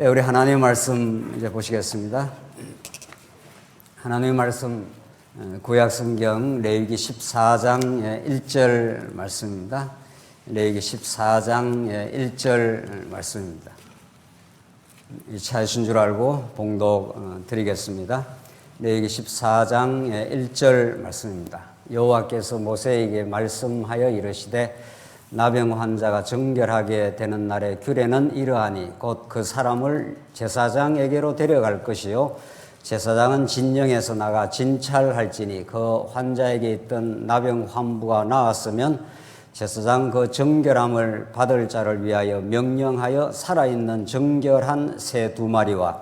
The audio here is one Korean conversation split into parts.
네, 우리 하나님의 말씀 이제 보시겠습니다. 하나님의 말씀 구약 성경 레위기 14장 1절 말씀입니다. 레위기 14장 1절 말씀입니다. 찾으신 줄 알고 봉독 드리겠습니다. 레위기 14장 1절 말씀입니다. 여호와께서 모세에게 말씀하여 이르시되 나병 환자가 정결하게 되는 날의 규례는 이러하니 곧 그 사람을 제사장에게로 데려갈 것이요 제사장은 진영에서 나가 진찰할지니 그 환자에게 있던 나병 환부가 나았으면 제사장 그 정결함을 받을 자를 위하여 명령하여 살아있는 정결한 새 2마리와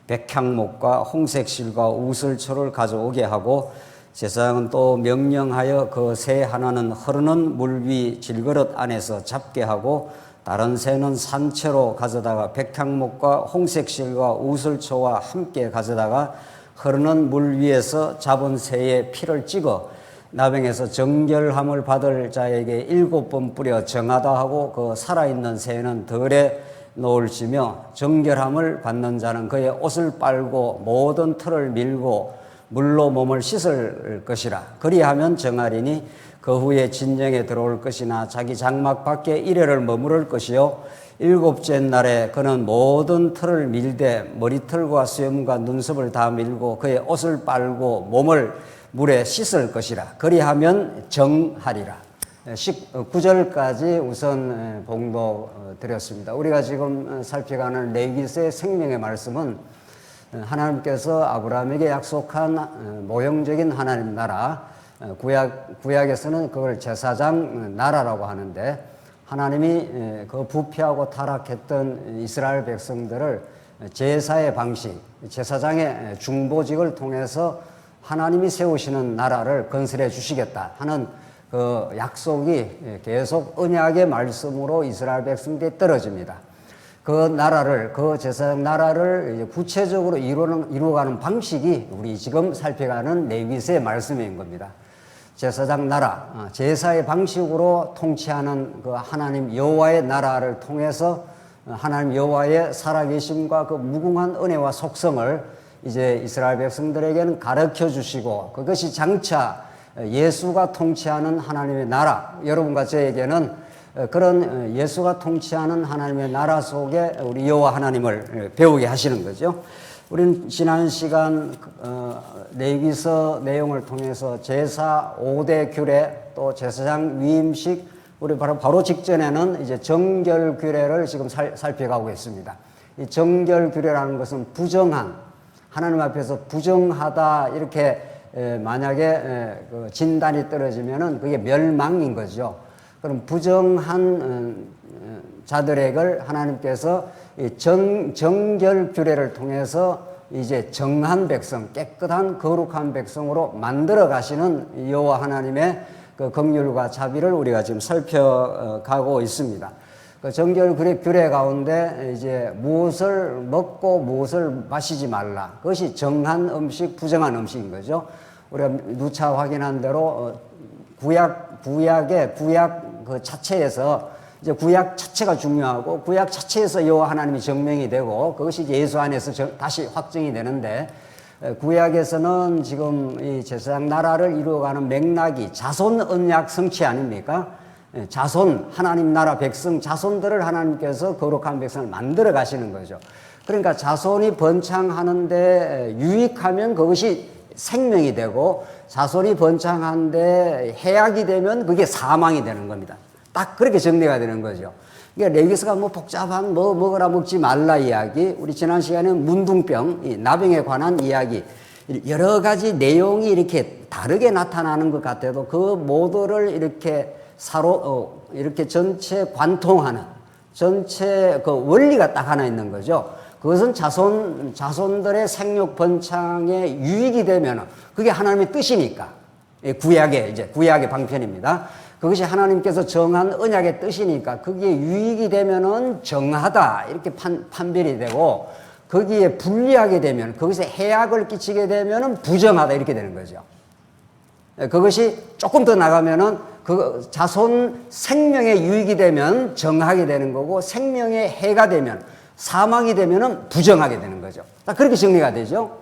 백향목과 홍색실과 우슬초를 가져오게 하고 제사장은 또 명령하여 그 새 하나는 흐르는 물 위 질그릇 안에서 잡게 하고 다른 새는 산채로 가져다가 백향목과 홍색실과 우슬초와 함께 가져다가 흐르는 물 위에서 잡은 새의 피를 찍어 나병에서 정결함을 받을 자에게 7번 뿌려 정하다 하고 그 살아있는 새는 덜에 놓을지며 정결함을 받는 자는 그의 옷을 빨고 모든 털을 밀고 물로 몸을 씻을 것이라. 그리하면 정하리니 그 후에 진영에 들어올 것이나 자기 장막 밖에 이래를 머무를 것이요 7째 날에 그는 모든 털을 밀되 머리털과 수염과 눈썹을 다 밀고 그의 옷을 빨고 몸을 물에 씻을 것이라. 그리하면 정하리라. 19절까지 우선 봉독 드렸습니다. 우리가 지금 살펴가는 레위기서의 생명의 말씀은 하나님께서 아브라함에게 약속한 모형적인 하나님 나라, 구약에서는 그걸 제사장 나라라고 하는데, 하나님이 그 부패하고 타락했던 이스라엘 백성들을 제사의 방식, 제사장의 중보직을 통해서 하나님이 세우시는 나라를 건설해 주시겠다 하는 그 약속이 계속 언약의 말씀으로 이스라엘 백성들에 떨어집니다. 그 나라를, 그 제사장 나라를 구체적으로 이루어가는 방식이 우리 지금 살펴가는 레위기서의 말씀인 겁니다. 제사장 나라, 제사의 방식으로 통치하는 그 하나님 여호와의 나라를 통해서 하나님 여호와의 살아계심과 그 무궁한 은혜와 속성을 이제 이스라엘 백성들에게는 가르쳐 주시고, 그것이 장차 예수가 통치하는 하나님의 나라, 여러분과 저에게는 그런 예수가 통치하는 하나님의 나라 속에 우리 여호와 하나님을 배우게 하시는 거죠. 우리는 지난 시간 레위기서 내용을 통해서 제사 5대 규례, 또 제사장 위임식, 우리 바로 직전에는 이제 정결 규례를 지금 살펴가고 있습니다. 이 정결 규례라는 것은 부정한, 하나님 앞에서 부정하다 이렇게 만약에 진단이 떨어지면은 그게 멸망인 거죠. 그럼 부정한 자들에게 하나님께서 정결 규례를 통해서 이제 정한 백성, 깨끗한 거룩한 백성으로 만들어 가시는 여호와 하나님의 그 긍휼과 자비를 우리가 지금 살펴가고 있습니다. 그 정결 규례 가운데 이제 무엇을 먹고 무엇을 마시지 말라. 그것이 정한 음식, 부정한 음식인 거죠. 우리가 누차 확인한 대로 구약 그 자체에서 이제 구약 자체가 중요하고 구약 자체에서 여호와 하나님이 증명이 되고 그것이 예수 안에서 다시 확정이 되는데, 구약에서는 지금 이 제사장 나라를 이루어가는 맥락이 자손 언약 성취 아닙니까? 자손, 하나님 나라 백성 자손들을 하나님께서 거룩한 백성을 만들어 가시는 거죠. 그러니까 자손이 번창하는데 유익하면 그것이 생명이 되고, 자손이 번창한데 해악이 되면 그게 사망이 되는 겁니다. 딱 그렇게 정리가 되는 거죠. 그러니까 레위기서가 뭐 복잡한 뭐 먹으라 먹지 말라 이야기, 우리 지난 시간에 문둥병, 이 나병에 관한 이야기, 여러 가지 내용이 이렇게 다르게 나타나는 것 같아도 그 모두를 이렇게 이렇게 전체 관통하는 전체 그 원리가 딱 하나 있는 거죠. 그것은 자손들의 생육 번창에 유익이 되면 그게 하나님의 뜻이니까. 구약의 방편입니다. 그것이 하나님께서 정한 언약의 뜻이니까 그게 유익이 되면은 정하다 이렇게 판별이 되고, 거기에 불리하게 되면, 거기서 해악을 끼치게 되면은 부정하다 이렇게 되는 거죠. 그것이 조금 더 나가면은 그 자손 생명에 유익이 되면 정하게 되는 거고, 생명에 해가 되면, 사망이 되면은 부정하게 되는 거죠. 그렇게 정리가 되죠.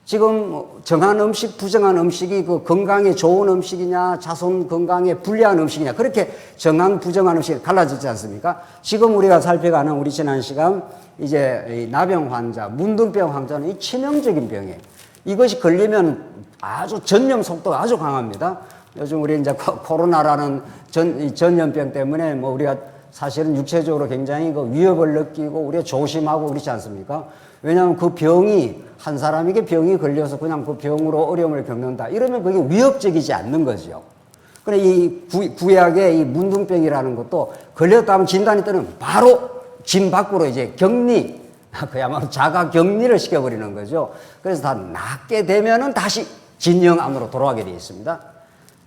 지금 정한 음식, 부정한 음식이 그 건강에 좋은 음식이냐, 자손 건강에 불리한 음식이냐, 그렇게 정한, 부정한 음식이 갈라지지 않습니까? 지금 우리가 살펴가는 우리 지난 시간 이제 이 나병 환자, 문둥병 환자는 이 치명적인 병이에요. 이것이 걸리면 아주 전염 속도가 아주 강합니다. 요즘 우리 이제 코로나라는 전염병 때문에 뭐 우리가 사실은 육체적으로 굉장히 그 위협을 느끼고 우리가 조심하고 그렇지 않습니까? 왜냐하면 그 병이 한 사람에게 병이 걸려서 그냥 그 병으로 어려움을 겪는다. 이러면 그게 위협적이지 않는 거죠. 그런데 이 구약의 이 문둥병이라는 것도 걸렸다 하면 진단이 뜨면 바로 진 밖으로 이제 격리, 그야말로 자가 격리를 시켜버리는 거죠. 그래서 다 낫게 되면은 다시 진영암으로 돌아가게 되어 있습니다.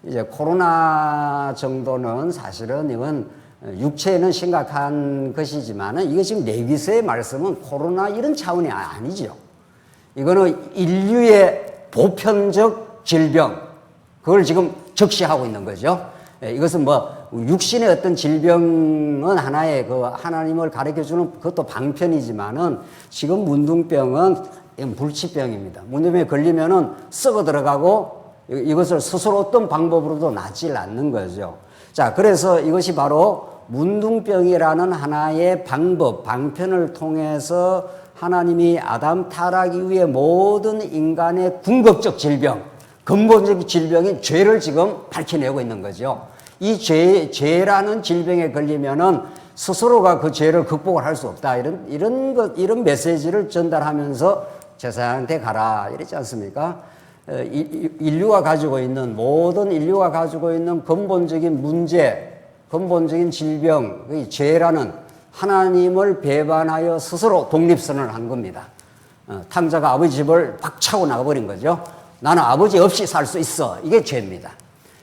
이제 코로나 정도는 사실은 이건 육체에는 심각한 것이지만은 이거 지금 레위기서의 말씀은 코로나 이런 차원이 아니죠. 이거는 인류의 보편적 질병, 그걸 지금 적시하고 있는 거죠. 이것은 뭐 육신의 어떤 질병은 하나의 그 하나님을 가르쳐주는 그것도 방편이지만은 지금 문둥병은 불치병입니다. 문둥병에 걸리면은 썩어 들어가고 이것을 스스로 어떤 방법으로도 낫질 않는 거죠. 자, 그래서 이것이 바로 문둥병이라는 하나의 방법, 방편을 통해서 하나님이 아담 타락 이후에 모든 인간의 궁극적 질병, 근본적 질병인 죄를 지금 밝혀내고 있는 거죠. 이 죄라는 질병에 걸리면은 스스로가 그 죄를 극복을 할 수 없다. 이런 메시지를 전달하면서 제사장한테 가라. 이랬지 않습니까? 인류가 가지고 있는, 모든 인류가 가지고 있는 근본적인 문제, 근본적인 질병, 그 죄라는 하나님을 배반하여 스스로 독립선언을 한 겁니다. 탕자가 아버지 집을 박차고 나가버린 거죠. 나는 아버지 없이 살 수 있어. 이게 죄입니다.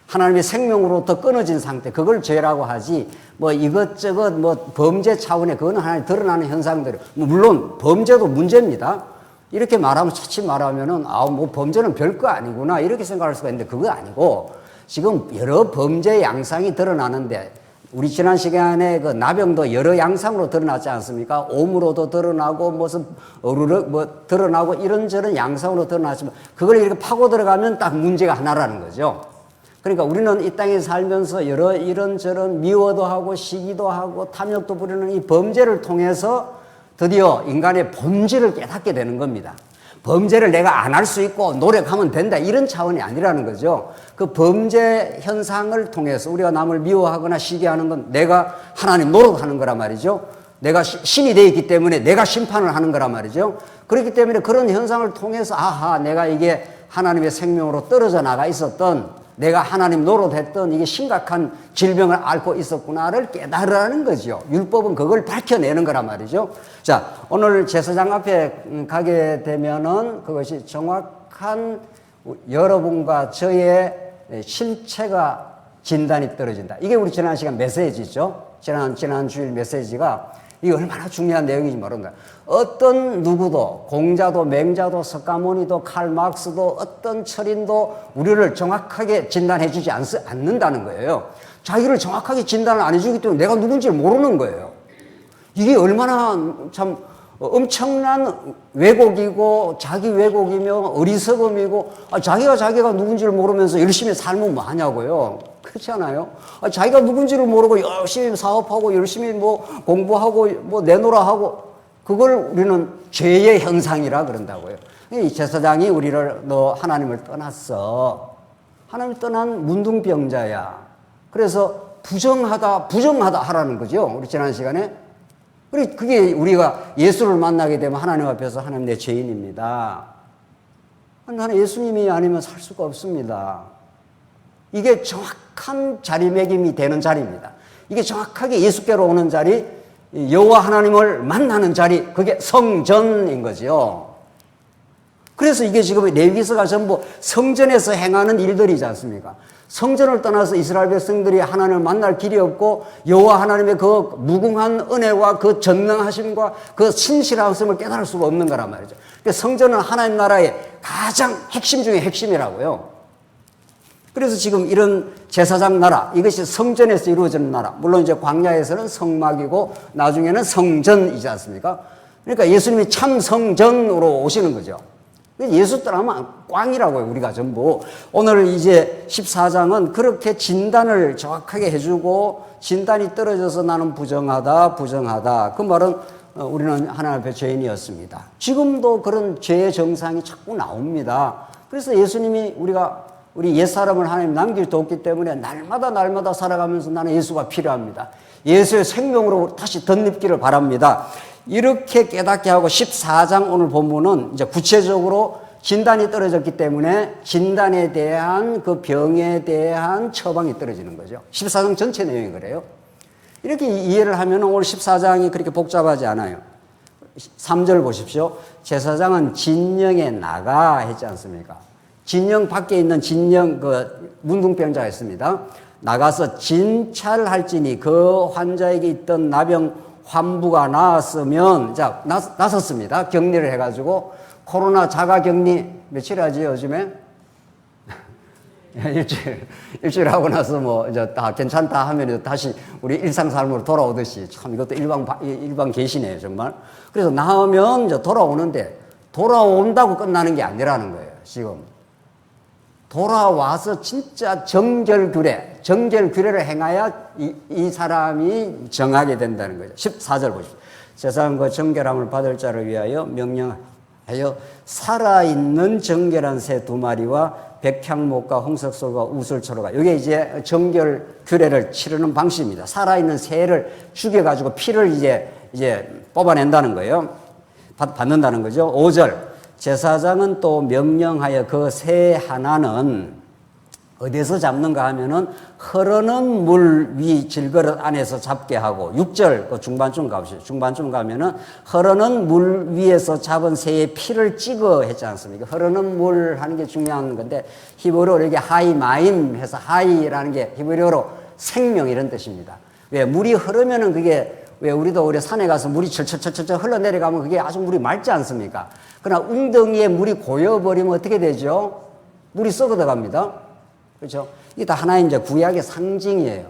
하나님의 생명으로부터 끊어진 상태, 그걸 죄라고 하지, 뭐 이것저것 뭐 범죄 차원에 그거는 하나님 드러나는 현상들, 물론 범죄도 문제입니다. 이렇게 말하면, 차치 말하면은, 뭐 범죄는 별거 아니구나, 이렇게 생각할 수가 있는데 그거 아니고, 지금 여러 범죄 양상이 드러나는데, 우리 지난 시간에 그 나병도 여러 양상으로 드러났지 않습니까? 오므로도 드러나고, 무슨, 뭐 드러나고, 이런저런 양상으로 드러났지만, 그걸 이렇게 파고 들어가면 딱 문제가 하나라는 거죠. 그러니까 우리는 이 땅에 살면서 여러 이런저런 미워도 하고, 시기도 하고, 탐욕도 부리는 이 범죄를 통해서 드디어 인간의 본질을 깨닫게 되는 겁니다. 범죄를 내가 안 할 수 있고 노력하면 된다, 이런 차원이 아니라는 거죠. 그 범죄 현상을 통해서 우리가 남을 미워하거나 시기하는 건 내가 하나님 노릇하는 거란 말이죠. 내가 신이 되어 있기 때문에 내가 심판을 하는 거란 말이죠. 그렇기 때문에 그런 현상을 통해서 아하, 내가 이게 하나님의 생명으로 떨어져 나가 있었던, 내가 하나님 노릇했던 이게 심각한 질병을 앓고 있었구나를 깨달으라는 거죠. 율법은 그걸 밝혀내는 거란 말이죠. 자, 오늘 제사장 앞에 가게 되면은 그것이 정확한 여러분과 저의 실체가 진단이 떨어진다. 이게 우리 지난 시간 메시지죠. 지난 주일 메시지가 이게 얼마나 중요한 내용인지 모른다. 어떤 누구도, 공자도, 맹자도, 석가모니도, 칼막스도, 어떤 철인도 우리를 정확하게 진단해 주지 않는다는 거예요. 자기를 정확하게 진단을 안 해주기 때문에 내가 누군지 모르는 거예요. 이게 얼마나 참 엄청난 왜곡이고, 자기 왜곡이며 어리석음이고, 자기가 누군지를 모르면서 열심히 살면 뭐 하냐고요. 그렇지 않아요? 자기가 누군지를 모르고 열심히 사업하고, 열심히 뭐 공부하고, 뭐 내노라 하고, 그걸 우리는 죄의 현상이라 그런다고요. 이 제사장이 우리를, 너 하나님을 떠났어. 하나님을 떠난 문둥병자야. 그래서 부정하다 하라는 거죠. 우리 지난 시간에. 그게 우리가 예수를 만나게 되면 하나님 앞에서 하나님 내 죄인입니다. 나는 예수님이 아니면 살 수가 없습니다. 이게 정확한 자리매김이 되는 자리입니다. 이게 정확하게 예수께로 오는 자리, 여호와 하나님을 만나는 자리, 그게 성전인 거죠. 그래서 이게 지금 레위기서가 전부 성전에서 행하는 일들이지 않습니까? 성전을 떠나서 이스라엘 백성들이 하나님을 만날 길이 없고, 여호와 하나님의 그 무궁한 은혜와 그 전능하심과 그 신실하심을 깨달을 수가 없는 거란 말이죠. 성전은 하나님 나라의 가장 핵심 중에 핵심이라고요. 그래서 지금 이런 제사장 나라, 이것이 성전에서 이루어지는 나라, 물론 이제 광야에서는 성막이고 나중에는 성전이지 않습니까? 그러니까 예수님이 참 성전으로 오시는 거죠. 예수 따라하면 꽝이라고요, 우리가 전부. 오늘 이제 14장은 그렇게 진단을 정확하게 해주고, 진단이 떨어져서 나는 부정하다. 그 말은 우리는 하나님 앞에 죄인이었습니다. 지금도 그런 죄의 정상이 자꾸 나옵니다. 그래서 예수님이 우리 옛사람을 하나님 남겨뒀기 때문에 날마다 살아가면서 나는 예수가 필요합니다. 예수의 생명으로 다시 덧입기를 바랍니다. 이렇게 깨닫게 하고 14장 오늘 본문은 이제 구체적으로 진단이 떨어졌기 때문에 진단에 대한 그 병에 대한 처방이 떨어지는 거죠. 14장 전체 내용이 그래요. 이렇게 이해를 하면 오늘 14장이 그렇게 복잡하지 않아요. 3절 보십시오. 제사장은 진영에 나가 했지 않습니까? 진영 밖에 있는 진영 문둥병자가 있습니다. 나가서 진찰할지니 그 환자에게 있던 나병 환부가 나았으면, 자, 나섰습니다. 격리를 해가지고, 코로나 자가 격리, 며칠 하지, 요즘에? 일주일 하고 나서 이제 다 괜찮다 하면 다시 우리 일상 삶으로 돌아오듯이, 참 이것도 일방 계시네요, 정말. 그래서 나오면 이제 돌아오는데, 돌아온다고 끝나는 게 아니라는 거예요, 지금. 돌아와서 진짜 정결규례를 행하여 이 사람이 정하게 된다는 거죠. 14절 보십시오. 제사장과 정결함을 받을 자를 위하여 명령하여 살아있는 정결한 새 2마리와 백향목과 홍석소가 우슬초로가, 이게 이제 정결규례를 치르는 방식입니다. 살아있는 새를 죽여가지고 피를 이제 뽑아낸다는 거예요. 받는다는 거죠. 5절. 제사장은 또 명령하여 그 새 하나는 어디서 잡는가 하면은 흐르는 물 위 질그릇 안에서 잡게 하고, 6절 그 중반쯤 가보시죠. 중반쯤 가면은 흐르는 물 위에서 잡은 새의 피를 찍어 했지 않습니까? 흐르는 물 하는 게 중요한 건데, 히브리어로 이게 하이마임 해서 하이라는 게 히브리어로 생명 이런 뜻입니다. 왜 물이 흐르면은 그게, 왜 우리 산에 가서 물이 철철철철 흘러내려가면 그게 아주 물이 맑지 않습니까? 그러나 웅덩이에 물이 고여버리면 어떻게 되죠? 물이 썩어 들어갑니다. 그렇죠? 이게 다 하나의 이제 구약의 상징이에요.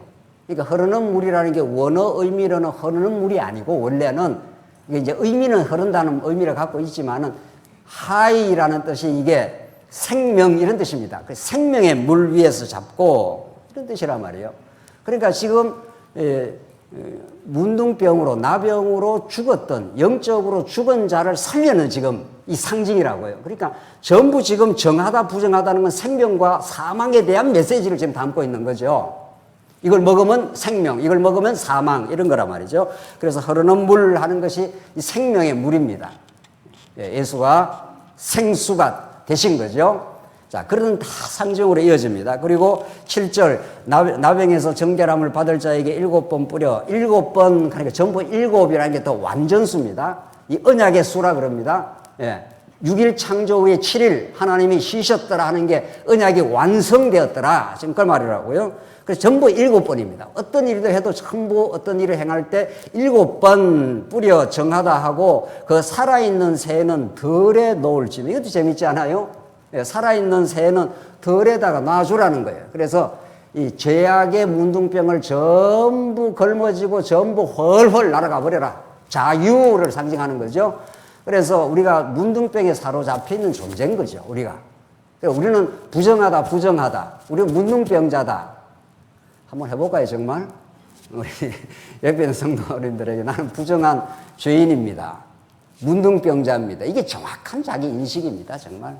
그러니까 흐르는 물이라는 게 원어 의미로는 흐르는 물이 아니고, 원래는 이게 이제 의미는 흐른다는 의미를 갖고 있지만은 하이라는 뜻이 이게 생명 이런 뜻입니다. 그 생명의 물 위에서 잡고 이런 뜻이란 말이에요. 그러니까 지금 문둥병으로 나병으로 죽었던, 영적으로 죽은 자를 살려는 지금 이 상징이라고요. 그러니까 전부 지금 정하다 부정하다는 건 생명과 사망에 대한 메시지를 지금 담고 있는 거죠. 이걸 먹으면 생명, 이걸 먹으면 사망, 이런 거란 말이죠. 그래서 흐르는 물 하는 것이 이 생명의 물입니다. 예수가 생수가 되신 거죠. 자, 그런 다 상징으로 이어집니다. 그리고 7절, 나병에서 정결함을 받을 자에게 7번 뿌려, 7번, 그러니까 전부 7이라는 게 더 완전수입니다. 이 언약의 수라 그럽니다. 6일 창조 후에 7일 하나님이 쉬셨더라 하는 게 언약이 완성되었더라. 지금 그 말이라고요. 그래서 전부 7번입니다. 어떤 일도 해도 전부 어떤 일을 행할 때 7번 뿌려 정하다 하고, 그 살아있는 새는 덜에 놓을지면, 이것도 재밌지 않아요? 살아있는 새는 덜에다가 놔주라는 거예요. 그래서 이 죄악의 문둥병을 전부 걸머지고 전부 훨훨 날아가 버려라. 자유를 상징하는 거죠. 그래서 우리가 문둥병에 사로잡혀 있는 존재인 거죠, 우리가. 우리는 부정하다. 우리는 문둥병자다. 한번 해볼까요, 정말? 우리 옆에 있는 성도님들에게 나는 부정한 죄인입니다. 문둥병자입니다. 이게 정확한 자기 인식입니다, 정말.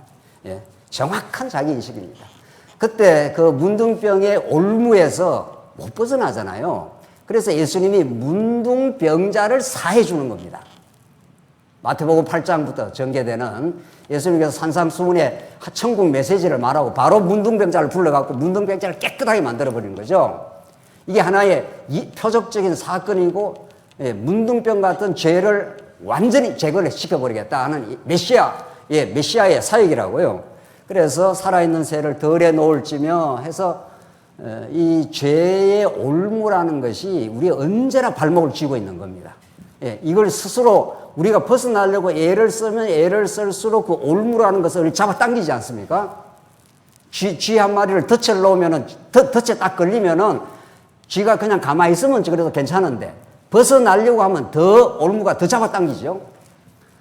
정확한 자기 인식입니다. 그때 그 문둥병의 올무에서 못 벗어나잖아요. 그래서 예수님이 문둥병자를 사해 주는 겁니다. 마태복음 8장부터 전개되는 예수님께서 산상수훈의 천국 메시지를 말하고 바로 문둥병자를 불러갖고 문둥병자를 깨끗하게 만들어버리는 거죠. 이게 하나의 표적적인 사건이고, 문둥병 같은 죄를 완전히 제거를 시켜버리겠다 하는 메시아의 사역이라고요. 그래서 살아있는 새를 덜에 놓을지며 해서 이 죄의 올무라는 것이 우리 언제나 발목을 쥐고 있는 겁니다. 이걸 스스로 우리가 벗어나려고 애를 쓰면 애를 쓸수록 그 올무라는 것을 잡아당기지 않습니까? 쥐 한 마리를 덫에 놓으면은, 덫에 딱 걸리면은 쥐가 그냥 가만히 있으면 그래도 괜찮은데, 벗어나려고 하면 더 올무가 더 잡아당기죠.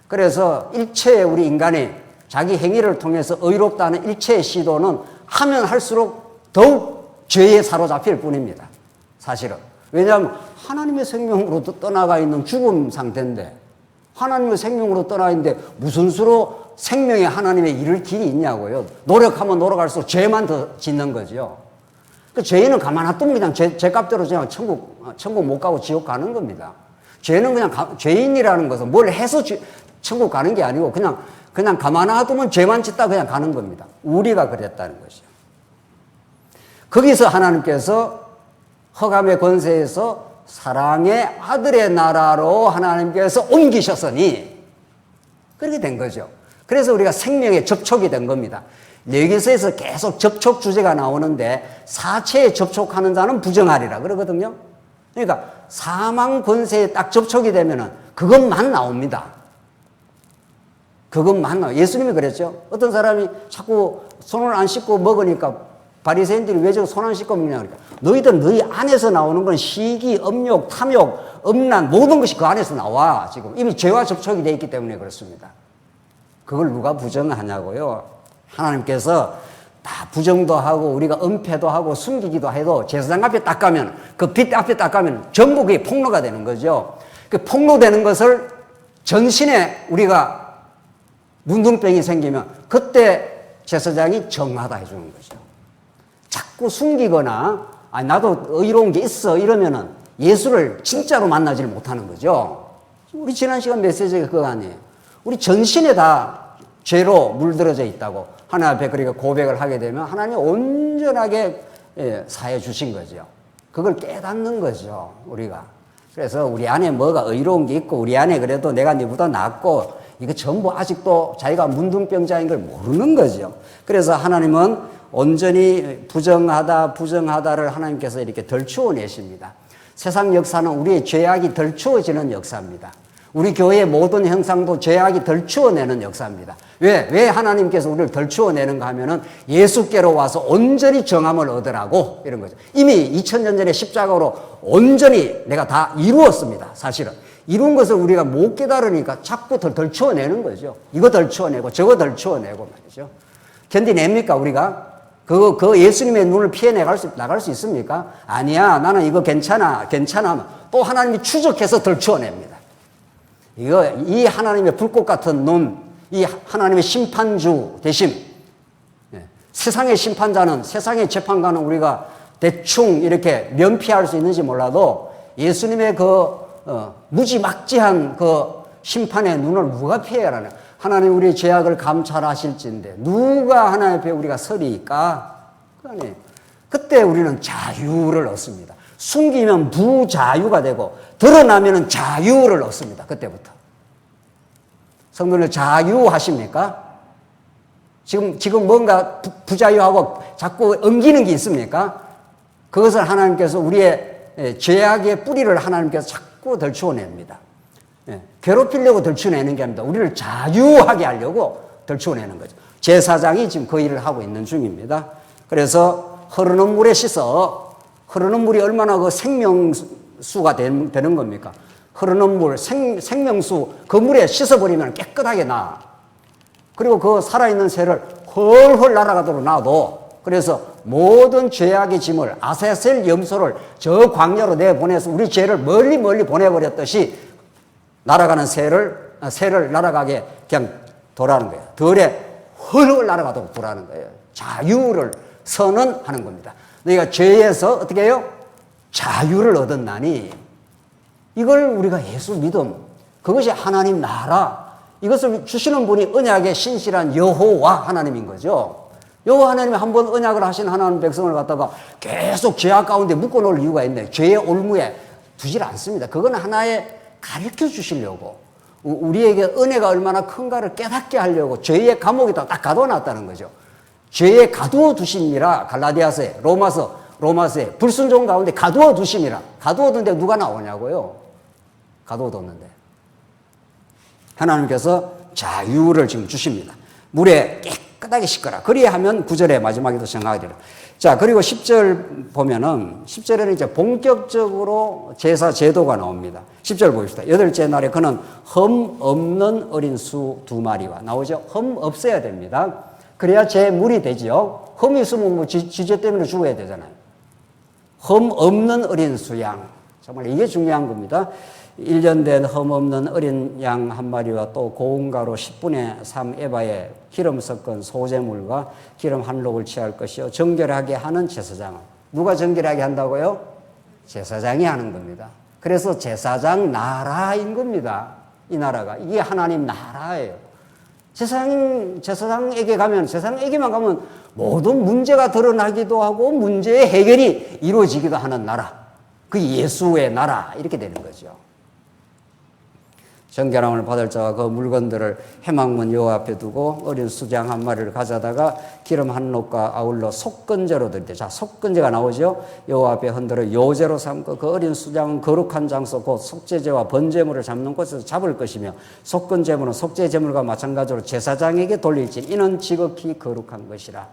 그래서 일체의 우리 인간이 자기 행위를 통해서 의롭다는 일체의 시도는 하면 할수록 더욱 죄에 사로잡힐 뿐입니다. 사실은. 왜냐하면 하나님의 생명으로 떠나가 있는 죽음 상태인데, 하나님의 생명으로 떠나 있는데 무슨 수로 생명에 하나님의 이를 길이 있냐고요. 노력하면 노력할수록 죄만 더 짓는 거죠. 그 죄인은 가만 놔두면 그냥 죄값대로 그냥 천국 못 가고 지옥 가는 겁니다. 죄는 그냥 죄인이라는 것은 뭘 해서 천국 가는 게 아니고 그냥 가만 놔두면 죄만 짓다 그냥 가는 겁니다. 우리가 그랬다는 것이죠. 거기서 하나님께서 허감의 권세에서 사랑의 아들의 나라로 하나님께서 옮기셨으니 그렇게 된 거죠. 그래서 우리가 생명의 접촉이 된 겁니다. 레위기서에서 계속 접촉 주제가 나오는데 사체에 접촉하는 자는 부정하리라 그러거든요. 그러니까 사망 권세에 딱 접촉이 되면은 그것만 나옵니다. 그것만 나와요. 예수님이 그랬죠. 어떤 사람이 자꾸 손을 안 씻고 먹으니까 바리새인들이 왜 저 손 안 씻고 먹냐 그러니까 너희들 너희 안에서 나오는 건 시기, 음욕, 탐욕, 음란 모든 것이 그 안에서 나와. 지금 이미 죄와 접촉이 되어 있기 때문에 그렇습니다. 그걸 누가 부정하냐고요. 하나님께서 다 부정도 하고 우리가 은폐도 하고 숨기기도 해도 제사장 앞에 딱 가면 그 빛 앞에 딱 가면 전부 그게 폭로가 되는 거죠. 그 폭로되는 것을 전신에 우리가 문둥병이 생기면 그때 제사장이 정하다 해주는 거죠. 자꾸 숨기거나 나도 의로운 게 있어 이러면은 예수를 진짜로 만나지를 못하는 거죠. 우리 지난 시간 메시지가 그거 아니에요. 우리 전신에 다 죄로 물들어져 있다고 하나님 앞에 그렇게 고백을 하게 되면 하나님이 온전하게 사해 주신 거죠. 그걸 깨닫는 거죠, 우리가. 그래서 우리 안에 뭐가 의로운 게 있고 우리 안에 그래도 내가 네보다 낫고 이거 전부 아직도 자기가 문둥병자인 걸 모르는 거죠. 그래서 하나님은 온전히 부정하다를 하나님께서 이렇게 덜추어내십니다. 세상 역사는 우리의 죄악이 덜추어지는 역사입니다. 우리 교회의 모든 형상도 죄악이 덜추어내는 역사입니다. 왜 하나님께서 우리를 덜추어내는가 하면은 예수께로 와서 온전히 정함을 얻으라고 이런 거죠. 이미 2000년 전에 십자가로 온전히 내가 다 이루었습니다. 사실은. 이룬 것을 우리가 못 깨달으니까 자꾸 덜추어내는 거죠. 이거 덜추어내고 저거 덜추어내고 말이죠. 견디냅니까 우리가? 그 예수님의 눈을 피해 나갈 수 있습니까? 아니야. 나는 이거 괜찮아. 또 하나님이 추적해서 덜추어냅니다. 이 하나님의 불꽃 같은 눈, 이 하나님의 심판주 대신, 세상의 심판자는, 세상의 재판관은 우리가 대충 이렇게 면피할 수 있는지 몰라도 예수님의 무지막지한 그 심판의 눈을 누가 피해야 하나? 하나님 우리의 죄악을 감찰하실진데 누가 하나님 앞에 우리가 서리까? 그러니 그때 우리는 자유를 얻습니다. 숨기면 부자유가 되고 드러나면 자유를 얻습니다. 그때부터. 성도들 자유하십니까? 지금 뭔가 부자유하고 자꾸 엉기는 게 있습니까? 그것을 하나님께서 우리의 죄악의 뿌리를 하나님께서 자꾸 덜추어냅니다. 괴롭히려고 덜추어내는 게 아닙니다. 우리를 자유하게 하려고 덜추어내는 거죠. 제사장이 지금 그 일을 하고 있는 중입니다. 그래서 흐르는 물에 씻어, 흐르는 물이 얼마나 그 생명수가 되는 겁니까? 흐르는 물, 생명수, 그 물에 씻어버리면 깨끗하게 나. 그리고 그 살아있는 새를 헐헐 날아가도록 놔둬. 그래서 모든 죄악의 짐을 아사셀 염소를 저 광야로 내보내서 우리 죄를 멀리 보내버렸듯이 날아가는 새를 날아가게 그냥 도라는 거예요. 덜에 헐헐 날아가도록 도라는 거예요. 자유를 선언하는 겁니다. 너희가 죄에서 어떻게 해요? 자유를 얻었나니 이걸 우리가 예수 믿음, 그것이 하나님 나라, 이것을 주시는 분이 언약의 신실한 여호와 하나님인 거죠. 여호와 하나님이 한번 언약을 하신 하나님 백성을 갖다가 계속 죄악 가운데 묶어놓을 이유가 있네. 죄의 올무에 두질 않습니다. 그건 하나의 가르쳐 주시려고 우리에게 은혜가 얼마나 큰가를 깨닫게 하려고 죄의 감옥에다 딱 가둬놨다는 거죠. 죄에 가두어 두심이라 갈라디아서에 로마서에 불순종 가운데 가두어 두심이라. 가두어 둔데 누가 나오냐고요. 가두어 뒀는데 하나님께서 자유를 지금 주십니다. 물에 깨끗하게 씻거라. 그리하면 9절에 마지막에도 정하게 되라. 자, 그리고 10절 보면은 10절에는 이제 본격적으로 제사 제도가 나옵니다. 10절 보십시다. 여덟째 날에 그는 흠 없는 어린 수 2마리와 나오죠. 흠 없어야 됩니다. 그래야 제물이 되지요. 흠이 있으면 뭐 지죄 때문에 죽어야 되잖아요. 흠 없는 어린 수양. 정말 이게 중요한 겁니다. 1년 된 흠 없는 어린 양 1마리와 또 고운 가루 10분의 3 에바에 기름 섞은 소제물과 기름 한 록을 취할 것이요. 정결하게 하는 제사장은. 누가 정결하게 한다고요? 제사장이 하는 겁니다. 그래서 제사장 나라인 겁니다. 이 나라가. 이게 하나님 나라예요. 제사장에게 가면, 제사장에게만 가면 모든 문제가 드러나기도 하고 문제의 해결이 이루어지기도 하는 나라. 그 예수의 나라. 이렇게 되는 거죠. 정결함을 받을 자와 그 물건들을 회막문 여호와 앞에 두고 어린 수장 1마리를 가져다가 기름 한 록과 아울러 속건제로 드릴 때, 자, 속건제가 나오죠. 여호와 앞에 흔들어 요제로 삼고 그 어린 수장은 거룩한 장소 곧 속죄제와 번제물을 잡는 곳에서 잡을 것이며 속건제물은 속죄제물과 마찬가지로 제사장에게 돌릴지니 이는 지극히 거룩한 것이라.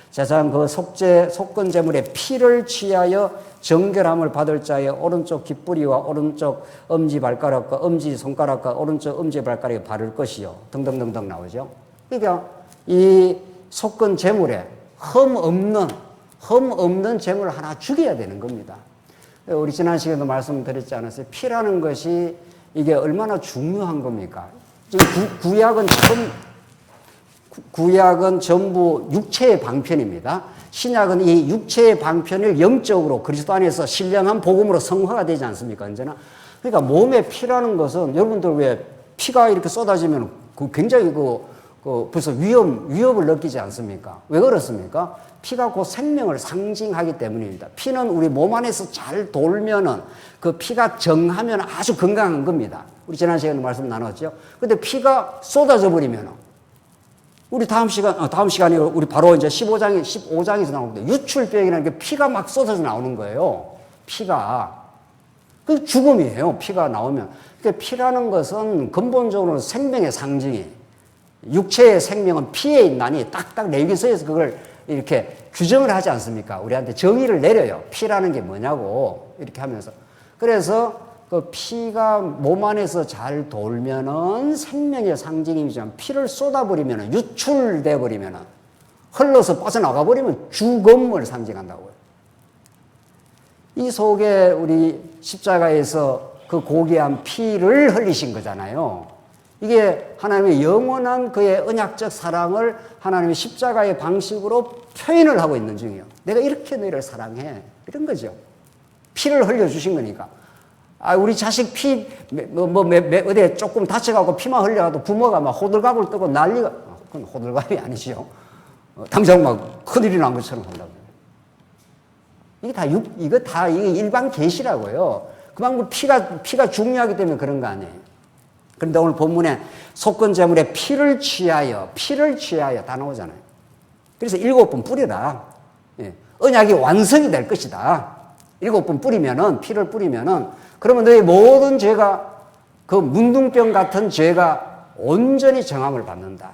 제사장 그 속건제물의 피를 취하여 정결함을 받을 자의 오른쪽 깃뿌리와 오른쪽 엄지발가락과 엄지손가락과 오른쪽 엄지발가락에 바를 것이요. 등등등등 나오죠. 그러니까 이 속건제물에 흠 없는 제물을 하나 죽여야 되는 겁니다. 우리 지난 시간에도 말씀드렸지 않았어요? 피라는 것이 이게 얼마나 중요한 겁니까? 지금 구약은 전부 육체의 방편입니다. 신약은 이 육체의 방편을 영적으로 그리스도 안에서 신령한 복음으로 성화가 되지 않습니까? 언제나. 그러니까 몸에 피라는 것은 여러분들 왜 피가 이렇게 쏟아지면 굉장히 벌써 위협을 느끼지 않습니까? 왜 그렇습니까? 피가 곧 생명을 상징하기 때문입니다. 피는 우리 몸 안에서 잘 돌면은 그 피가 정하면 아주 건강한 겁니다. 우리 지난 시간에 말씀 나눴죠? 근데 피가 쏟아져 버리면은 우리 다음 시간에 우리 바로 이제 15장에서 나오는데 유출병이라는 게 피가 막 쏟아져 나오는 거예요. 피가. 그 죽음이에요. 피가 나오면. 그러니까 피라는 것은 근본적으로 생명의 상징이. 육체의 생명은 피에 있나니 딱딱 레위기서에서 그걸 이렇게 규정을 하지 않습니까? 우리한테 정의를 내려요. 피라는 게 뭐냐고 이렇게 하면서. 그래서 그 피가 몸 안에서 잘 돌면은 생명의 상징이지만 피를 쏟아버리면은 유출돼 버리면은 흘러서 빠져나가 버리면 죽음을 상징한다고요. 이 속에 우리 십자가에서 그 고귀한 피를 흘리신 거잖아요. 이게 하나님의 영원한 그의 언약적 사랑을 하나님의 십자가의 방식으로 표현을 하고 있는 중이에요. 내가 이렇게 너희를 사랑해. 이런 거죠. 피를 흘려주신 거니까. 우리 자식 피, 어디에 조금 다쳐가고 피만 흘려가도 부모가 막 호들갑을 뜨고 난리가, 그건 호들갑이 아니죠. 당장 막 큰일이 난 것처럼 한다고요. 이게 일반 계시라고요. 그만큼 피가 중요하기 때문에 그런 거 아니에요. 그런데 오늘 본문에 속건제물에 피를 취하여 다 나오잖아요. 그래서 7번 뿌리라. 예. 언약이 완성이 될 것이다. 7번 뿌리면은, 피를 뿌리면은, 그러면 너희 모든 죄가, 그 문둥병 같은 죄가 온전히 정함을 받는다.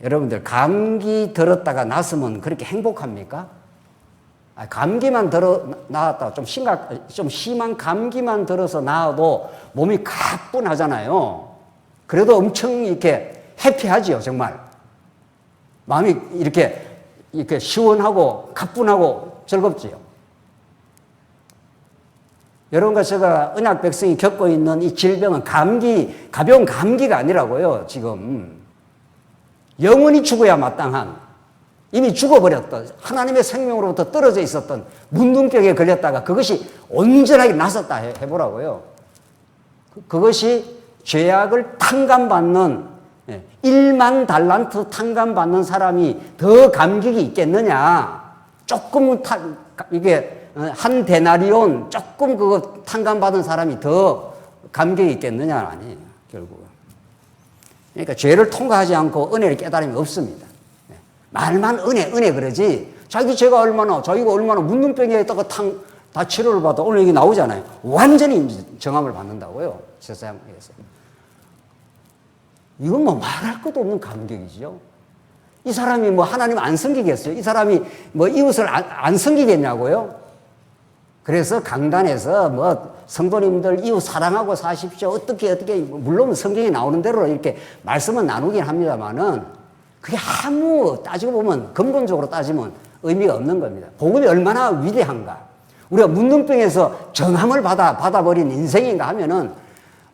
여러분들, 감기 들었다가 났으면 그렇게 행복합니까? 감기만 나았다. 좀 심한 감기만 들어서 나아도 몸이 가뿐하잖아요. 그래도 엄청 이렇게 해피하지요, 정말. 마음이 이렇게 시원하고 가뿐하고 즐겁지요. 여러분과 제가 언약 백성이 겪고 있는 이 질병은 가벼운 감기가 아니라고요, 지금. 영원히 죽어야 마땅한, 이미 죽어버렸던, 하나님의 생명으로부터 떨어져 있었던 문둥병에 걸렸다가 그것이 온전하게 나섰다 해보라고요. 그것이 죄악을 탕감받는, 1만 달란트 탕감받는 사람이 더 감격이 있겠느냐. 조금 이게 한 데나리온 조금 그거 탕감받은 사람이 더 감격이 있겠느냐 아니에요, 결국은. 그러니까 죄를 통과하지 않고 은혜를 깨달음이 없습니다. 말만 은혜 그러지. 자기가 얼마나 문둥병에 있다가 다 치료를 받아. 오늘 여기 나오잖아요. 완전히 정함을 받는다고요, 세상에서. 이건 뭐 말할 것도 없는 감격이죠. 이 사람이 뭐 하나님 안 섬기겠어요? 이 사람이 뭐 이웃을 안 섬기겠냐고요? 그래서 강단에서 뭐 성도님들 이웃 사랑하고 사십시오. 어떻게 물론 성경에 나오는 대로 이렇게 말씀은 나누긴 합니다만은 그게 아무 따지고 보면 근본적으로 따지면 의미가 없는 겁니다. 복음이 얼마나 위대한가. 우리가 문둥병에서 정함을 받아버린 인생인가 하면은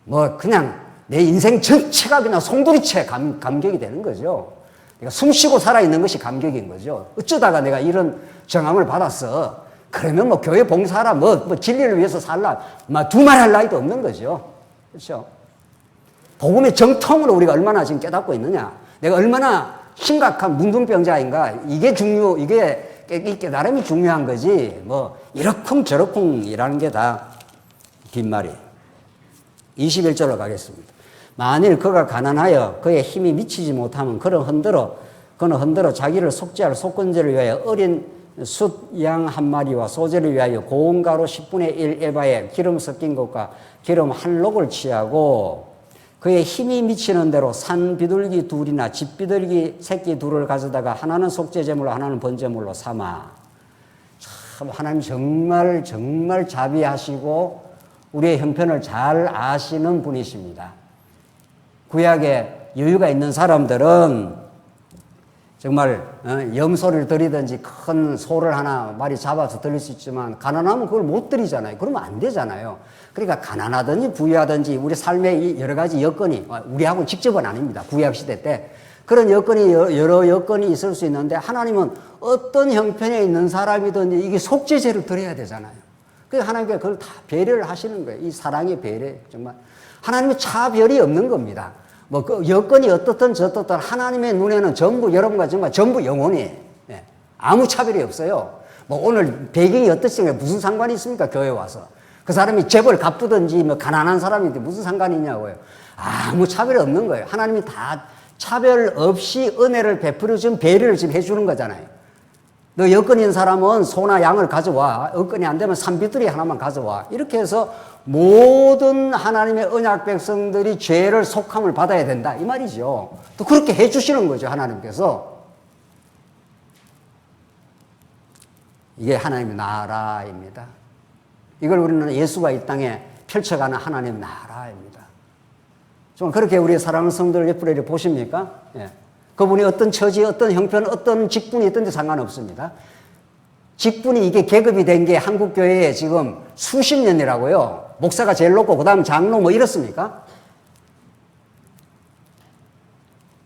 뭐 그냥 내 인생 전체가 그냥 송두리째 감격이 되는 거죠. 내가 숨쉬고 살아있는 것이 감격인 거죠. 어쩌다가 내가 이런 정함을 받았어. 그러면 뭐 교회 봉사하라, 뭐 진리를 위해서 살라, 막 두말할 나위도 없는 거죠. 그렇죠? 복음의 정통으로 우리가 얼마나 지금 깨닫고 있느냐. 내가 얼마나 심각한 문둥병자인가. 이게 깨달음이 중요한 거지. 뭐 이러쿵저러쿵이라는 게 다 빈말이. 21절로 가겠습니다. 만일 그가 가난하여 그의 힘이 미치지 못하면 그는 흔들어 자기를 속죄할 속건제를 위하여 어린 숫 양 한 마리와 소제를 위하여 고운 가루 10분의 1 에바에 기름 섞인 것과 기름 한 록을 취하고 그의 힘이 미치는 대로 산 비둘기 둘이나 집 비둘기 새끼 둘을 가져다가 하나는 속죄제물로 하나는 번제물로 삼아. 참 하나님 정말 자비하시고 우리의 형편을 잘 아시는 분이십니다. 구약에 여유가 있는 사람들은 정말 염소를 드리든지 큰 소를 하나 마리 잡아서 드릴 수 있지만 가난하면 그걸 못 드리잖아요. 그러면 안 되잖아요. 그러니까 가난하든지 부유하든지 우리 삶의 여러 가지 여건이, 우리하고는 직접은 아닙니다. 구약 시대 때 그런 여건이 여러 여건이 있을 수 있는데 하나님은 어떤 형편에 있는 사람이든지 이게 속죄제를 드려야 되잖아요. 그래서 하나님께서 그걸 다 배려를 하시는 거예요. 이 사랑의 배려, 정말 하나님의 차별이 없는 겁니다. 뭐 그 여건이 어떻든 저떻든 하나님의 눈에는 전부 여러분과 정말 전부 영혼이에요. 예. 아무 차별이 없어요. 뭐 오늘 배경이 어떻습니까? 무슨 상관이 있습니까? 교회 와서 그 사람이 재벌 갚든지 뭐 가난한 사람인데 무슨 상관이 있냐고요. 아무 차별이 없는 거예요. 하나님이 다 차별 없이 은혜를 베풀어 준 배려를 지금 해주는 거잖아요. 너 여건 있는 사람은 소나 양을 가져와. 여건이 안 되면 산비둘이 하나만 가져와. 이렇게 해서 모든 하나님의 언약 백성들이 죄를 속함을 받아야 된다. 이 말이죠. 또 그렇게 해주시는 거죠. 하나님께서. 이게 하나님의 나라입니다. 이걸 우리는 예수가 이 땅에 펼쳐가는 하나님의 나라입니다. 좀 그렇게 우리 사랑하는 성도들 옆으로 보십니까? 예. 그분이 어떤 처지, 어떤 형편, 어떤 직분이 있든지 상관없습니다. 직분이 이게 계급이 된 게 한국교회에 지금 수십 년이라고요. 목사가 제일 높고 그 다음 장로 뭐 이렇습니까?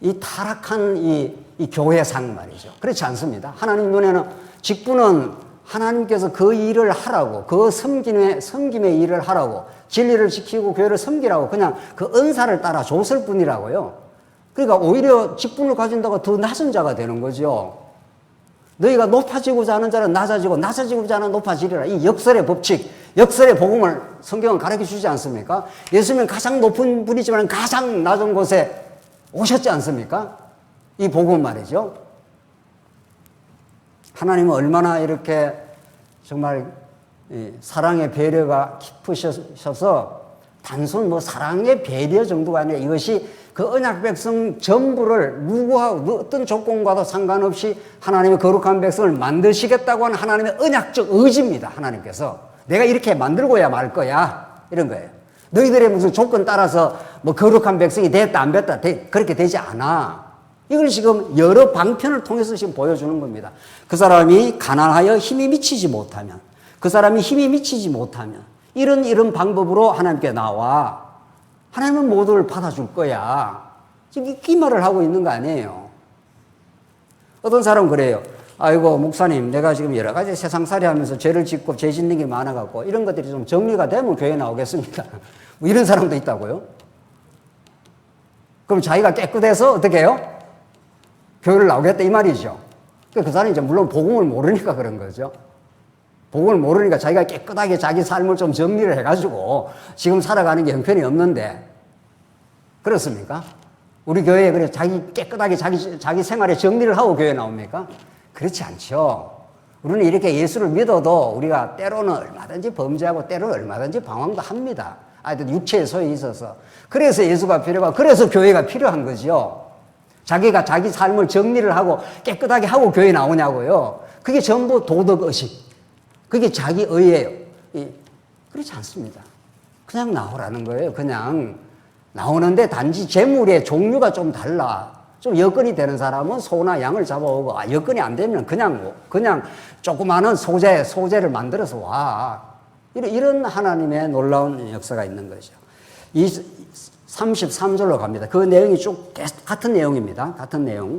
이 타락한 이 교회상 말이죠. 그렇지 않습니다. 하나님 눈에는 직분은 하나님께서 그 일을 하라고, 그 섬김의 일을 하라고, 진리를 지키고 교회를 섬기라고 그냥 그 은사를 따라 줬을 뿐이라고요. 그러니까 오히려 직분을 가진다고 더 낮은 자가 되는 거죠. 너희가 높아지고자 하는 자는 낮아지고자 하는 높아지리라. 이 역설의 법칙, 역설의 복음을 성경은 가르쳐 주지 않습니까? 예수님은 가장 높은 분이지만 가장 낮은 곳에 오셨지 않습니까? 이 복음 말이죠. 하나님은 얼마나 이렇게 정말 사랑의 배려가 깊으셔서 단순 뭐 사랑의 배려 정도가 아니라 이것이 그 언약 백성 전부를 누구하고 어떤 조건과도 상관없이 하나님의 거룩한 백성을 만드시겠다고 하는 하나님의 언약적 의지입니다. 하나님께서 내가 이렇게 만들고야 말 거야 이런 거예요. 너희들의 무슨 조건 따라서 뭐 거룩한 백성이 됐다 안 됐다 그렇게 되지 않아. 이걸 지금 여러 방편을 통해서 지금 보여주는 겁니다. 그 사람이 가난하여 힘이 미치지 못하면, 그 사람이 힘이 미치지 못하면 이런 방법으로 하나님께 나와. 하나님은 모두를 받아줄 거야. 지금 이 말을 하고 있는 거 아니에요. 어떤 사람은 그래요. 아이고 목사님, 내가 지금 여러 가지 세상살이 하면서 죄를 짓고 죄 짓는 게 많아갖고 이런 것들이 좀 정리가 되면 교회에 나오겠습니다. 뭐 이런 사람도 있다고요. 그럼 자기가 깨끗해서 어떻게 해요? 교회를 나오겠다 이 말이죠. 그 사람이 이제 물론 복음을 모르니까 그런 거죠. 복음을 모르니까 자기가 깨끗하게 자기 삶을 좀 정리를 해가지고 지금 살아가는 게 형편이 없는데 그렇습니까? 우리 교회에 그래 자기 깨끗하게 자기 생활에 정리를 하고 교회에 나옵니까? 그렇지 않죠. 우리는 이렇게 예수를 믿어도 우리가 때로는 얼마든지 범죄하고 때로는 얼마든지 방황도 합니다. 하여튼 육체의 소용이 있어서. 그래서 예수가 필요하고, 그래서 교회가 필요한 거죠. 자기가 자기 삶을 정리를 하고 깨끗하게 하고 교회에 나오냐고요. 그게 전부 도덕의식. 그게 자기의예요. 그렇지 않습니다. 그냥 나오라는 거예요. 그냥 나오는데 단지 재물의 종류가 좀 달라. 좀 여건이 되는 사람은 소나 양을 잡아오고, 여건이 안 되면 그냥 조그마한 소재를 만들어서 와. 이런 하나님의 놀라운 역사가 있는 거죠. 33절로 갑니다. 그 내용이 쭉 같은 내용입니다. 같은 내용.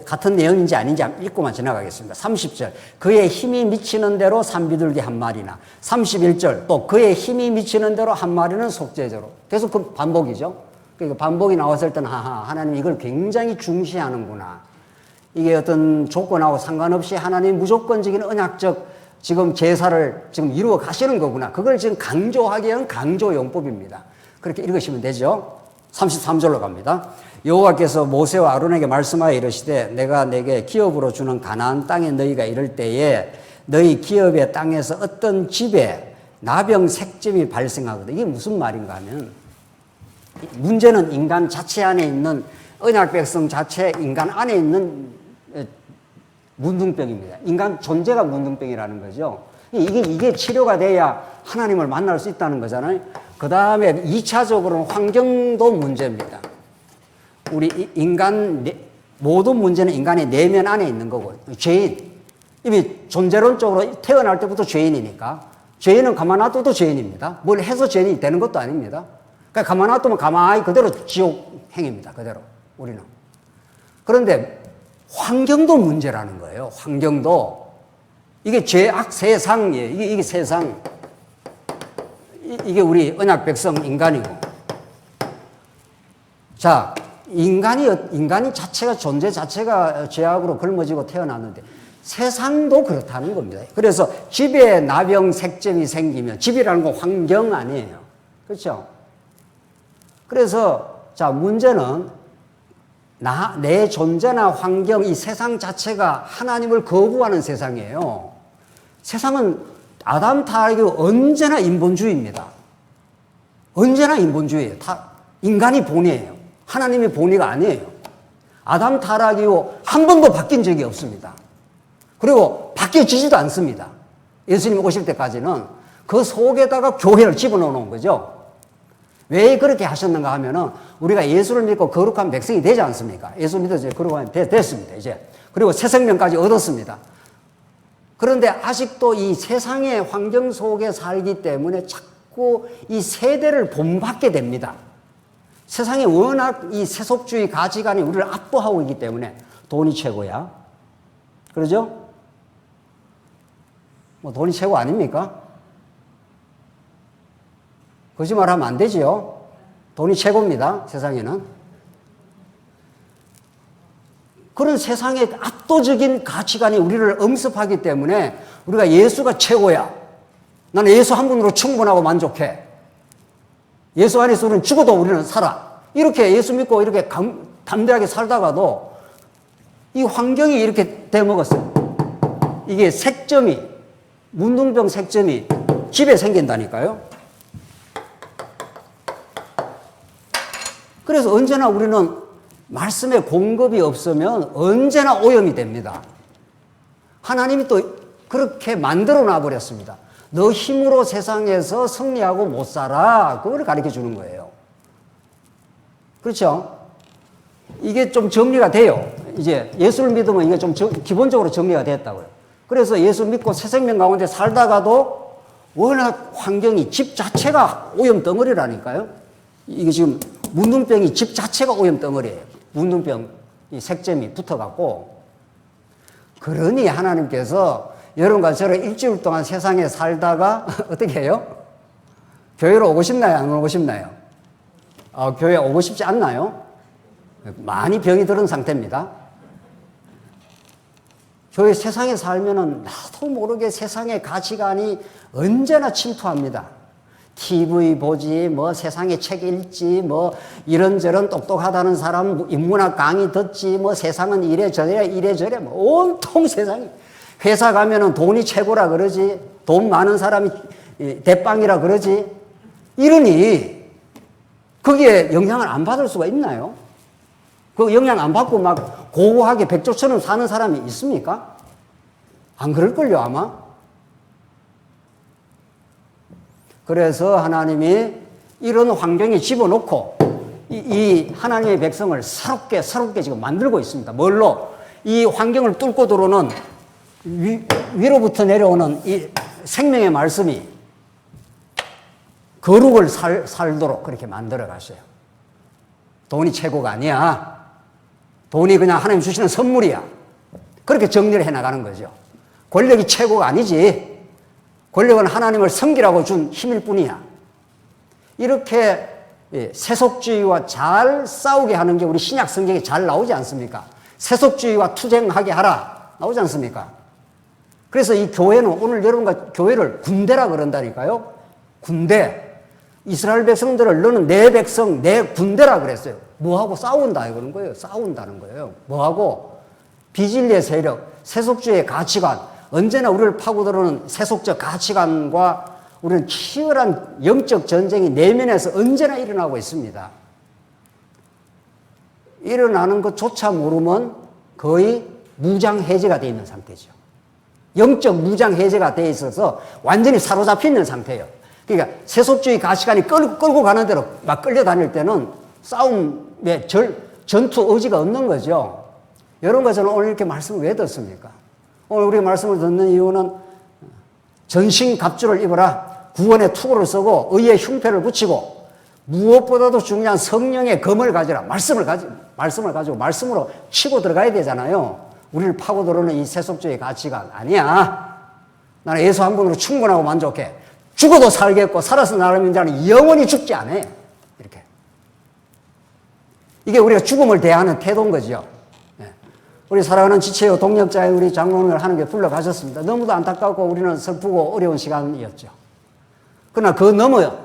같은 내용인지 아닌지 읽고만 지나가겠습니다. 30절. 그의 힘이 미치는 대로 산비둘기 한 마리나. 31절. 또 그의 힘이 미치는 대로 한 마리는 속죄제로. 계속 그 반복이죠. 그러니까 반복이 나왔을 때는 하나님 이걸 굉장히 중시하는구나. 이게 어떤 조건하고 상관없이 하나님 무조건적인 언약적 지금 제사를 지금 이루어 가시는 거구나. 그걸 지금 강조하기 위한 강조용법입니다. 그렇게 읽으시면 되죠. 33절로 갑니다. 여호와께서 모세와 아론에게 말씀하여 이르시되 내가 내게 기업으로 주는 가나안 땅에 너희가 이를 때에 너희 기업의 땅에서 어떤 집에 나병 색점이 발생하거든. 이게 무슨 말인가 하면 문제는 인간 자체 안에 있는 언약 백성 자체 인간 안에 있는 문둥병입니다. 인간 존재가 문둥병이라는 거죠. 이게 치료가 돼야 하나님을 만날 수 있다는 거잖아요. 그 다음에 2차적으로는 환경도 문제입니다. 우리 모든 문제는 인간의 내면 안에 있는 거고, 죄인. 이미 존재론적으로 태어날 때부터 죄인이니까, 죄인은 가만 놔둬도 죄인입니다. 뭘 해서 죄인이 되는 것도 아닙니다. 그러니까 가만 놔두면 가만히 그대로 지옥 행입니다. 그대로, 우리는. 그런데 환경도 문제라는 거예요. 환경도. 이게 죄악 세상이에요. 이게 세상. 이게 우리 언약 백성 인간이고. 자, 인간이 자체가, 존재 자체가 죄악으로 걸머지고 태어났는데 세상도 그렇다는 겁니다. 그래서 집에 나병 색점이 생기면, 집이라는 건 환경 아니에요. 그렇죠? 그래서, 자, 문제는 내 존재나 환경, 이 세상 자체가 하나님을 거부하는 세상이에요. 세상은 아담 타락 이후 언제나 인본주의입니다. 언제나 인본주의예요. 인간이 본이에요. 하나님의 본의가 아니에요. 아담 타락 이후 한 번도 바뀐 적이 없습니다. 그리고 바뀌어지지도 않습니다. 예수님 오실 때까지는 그 속에다가 교회를 집어넣는 거죠. 왜 그렇게 하셨는가 하면은 우리가 예수를 믿고 거룩한 백성이 되지 않습니까? 예수 믿어서 거룩한 됐습니다, 이제. 그리고 새 생명까지 얻었습니다. 그런데 아직도 이 세상의 환경 속에 살기 때문에 자꾸 이 세대를 본받게 됩니다. 세상에 워낙 이 세속주의 가치관이 우리를 압도하고 있기 때문에 돈이 최고야. 그러죠? 뭐 돈이 최고 아닙니까? 거짓말하면 안 되지요. 돈이 최고입니다. 세상에는. 그런 세상의 압도적인 가치관이 우리를 엄습하기 때문에 우리가 예수가 최고야. 나는 예수 한 분으로 충분하고 만족해. 예수 안에서 우리는 죽어도 우리는 살아. 이렇게 예수 믿고 이렇게 담대하게 살다가도 이 환경이 이렇게 돼먹었어요. 이게 색점이, 문둥병 색점이 집에 생긴다니까요. 그래서 언제나 우리는 말씀의 공급이 없으면 언제나 오염이 됩니다. 하나님이 또 그렇게 만들어 놔버렸습니다. 너 힘으로 세상에서 승리하고 못 살아. 그걸 가르쳐 주는 거예요. 그렇죠? 이게 좀 정리가 돼요. 이제 예수를 믿으면 이게 좀 기본적으로 정리가 됐다고요. 그래서 예수 믿고 새 생명 가운데 살다가도 워낙 환경이 집 자체가 오염 덩어리라니까요. 이게 지금 문둥병이 집 자체가 오염 덩어리예요. 문둥병 이 색점이 붙어갖고. 그러니 하나님께서 여러분과 저를 일주일 동안 세상에 살다가 어떻게 해요? 교회로 오고 싶나요? 안 오고 싶나요? 교회 오고 싶지 않나요? 많이 병이 들은 상태입니다. 교회 세상에 살면은 나도 모르게 세상의 가치관이 언제나 침투합니다. TV 보지, 뭐 세상에 책 읽지, 뭐 이런저런 똑똑하다는 사람 인문학 강의 듣지, 뭐 세상은 이래저래, 뭐 온통 세상이. 회사 가면은 돈이 최고라 그러지. 돈 많은 사람이 대빵이라 그러지. 이러니 거기에 영향을 안 받을 수가 있나요? 그 영향 안 받고 막 고고하게 백조처럼 사는 사람이 있습니까? 안 그럴걸요, 아마? 그래서 하나님이 이런 환경에 집어넣고 이 하나님의 백성을 새롭게 지금 만들고 있습니다. 뭘로? 이 환경을 뚫고 들어오는 위로부터 내려오는 이 생명의 말씀이 거룩을 살도록 그렇게 만들어 가셔요. 돈이 최고가 아니야. 돈이 그냥 하나님 주시는 선물이야. 그렇게 정리를 해 나가는 거죠. 권력이 최고가 아니지. 권력은 하나님을 섬기라고 준 힘일 뿐이야. 이렇게 세속주의와 잘 싸우게 하는 게 우리 신약 성경에 잘 나오지 않습니까? 세속주의와 투쟁하게 하라 나오지 않습니까? 그래서 이 교회는 오늘 여러분과 교회를 군대라 그런다니까요. 군대. 이스라엘 백성들을 너는 내 백성, 내 군대라 그랬어요. 뭐하고 싸운다 이러는 거예요. 싸운다는 거예요. 뭐하고? 비진리의 세력, 세속주의의 가치관, 언제나 우리를 파고들어오는 세속적 가치관과 우리는 치열한 영적 전쟁이 내면에서 언제나 일어나고 있습니다. 일어나는 것조차 모르면 거의 무장해제가 되어 있는 상태죠. 영적 무장해제가 되어 있어서 완전히 사로잡혀 있는 상태예요. 그러니까 세속주의 가치관이 끌고 가는 대로 막 끌려다닐 때는 싸움의 전투 의지가 없는 거죠. 여러분과 저는 오늘 이렇게 말씀을 왜 듣습니까? 오늘 우리가 말씀을 듣는 이유는 전신갑주를 입어라. 구원의 투구를 쓰고 의의 흉패를 붙이고 무엇보다도 중요한 성령의 검을 가지라. 말씀을 가지고 말씀으로 치고 들어가야 되잖아요. 우리를 파고 들어오는 이 세속주의 가치관 아니야. 나는 예수 한 분으로 충분하고 만족해. 죽어도 살겠고 살아서 나를 자는 영원히 죽지 않아. 이렇게. 이게 우리가 죽음을 대하는 태도인 거죠. 우리 사랑하는 지체요 동력자의 우리 장로님을 하나님께 불러가셨습니다. 너무도 안타깝고 우리는 슬프고 어려운 시간이었죠. 그러나 그 너머요.